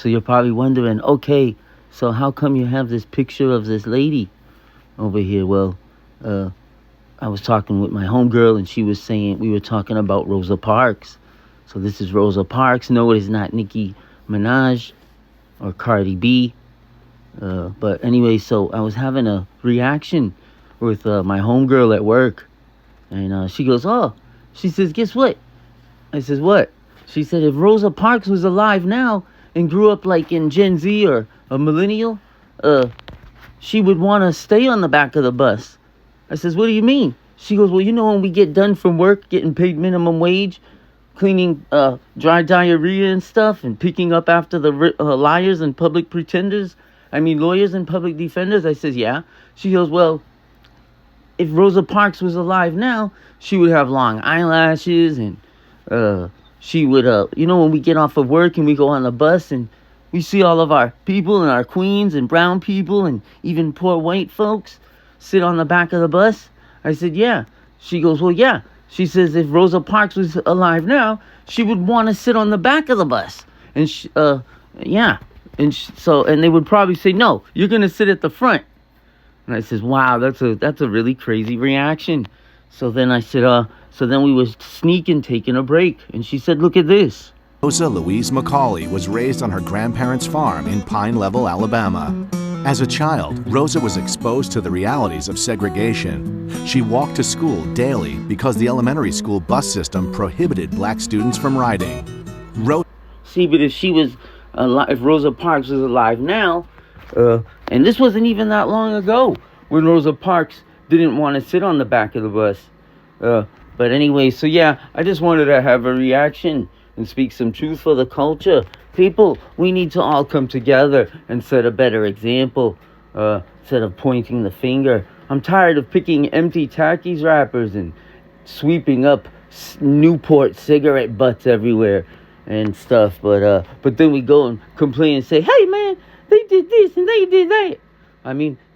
So you're probably wondering, okay, so how come you have this picture of this lady over here? Well, uh, I was talking with my homegirl, and she was saying we were talking about Rosa Parks. So this is Rosa Parks. No, it is not Nicki Minaj or Cardi B. But anyway, so I was having a reaction with my homegirl at work, and she goes, "Oh," she says, "Guess what?" I says, "What?" She said, "If Rosa Parks was alive now and grew up like in Gen Z or a millennial, she would want to stay on the back of the bus." I says, "What do you mean?" She goes, "Well, you know when we get done from work, getting paid minimum wage, cleaning dry diarrhea and stuff, and picking up after the liars and public pretenders, lawyers and public defenders." I says, "Yeah." She goes, "Well, if Rosa Parks was alive now, she would have long eyelashes, and she would, when we get off of work and we go on the bus and we see all of our people and our queens and brown people and even poor white folks sit on the back of the bus." I said, "Yeah." She goes, "Well, yeah." She says, "If Rosa Parks was alive now, she would want to sit on the back of the bus." And yeah. And they would probably say, "No, you're going to sit at the front." And I says, "Wow, that's a really crazy reaction." So then I said, so then we was sneaking, taking a break. And she said, "Look at this." Rosa Louise McCauley was raised on her grandparents' farm in Pine Level, Alabama. As a child, Rosa was exposed to the realities of segregation. She walked to school daily because the elementary school bus system prohibited black students from riding. See, but if she was alive, if Rosa Parks was alive now, and this wasn't even that long ago when Rosa Parks didn't want to sit on the back of the bus. But anyway, so yeah, I just wanted to have a reaction and speak some truth for the culture. People, we need to all come together and set a better example instead of pointing the finger. I'm tired of picking empty Takis wrappers and sweeping up Newport cigarette butts everywhere and stuff. But then we go and complain and say, "Hey man, they did this and they did that."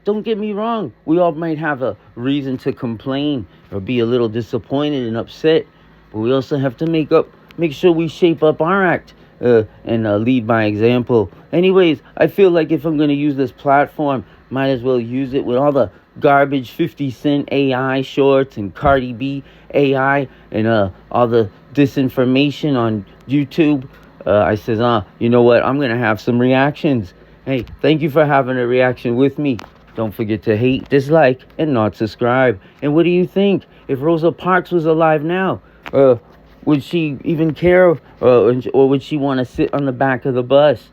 Don't get me wrong. We all might have a reason to complain or be a little disappointed and upset, but we also have to make sure we shape up our act and lead by example. Anyways, I feel like if I'm going to use this platform, might as well use it with all the garbage 50 Cent AI shorts and Cardi B AI and all the disinformation on YouTube. I says, you know what? I'm going to have some reactions. Hey, thank you for having a reaction with me. Don't forget to hate, dislike, and not subscribe. And what do you think? If Rosa Parks was alive now, would she even care, or would she want to sit on the back of the bus?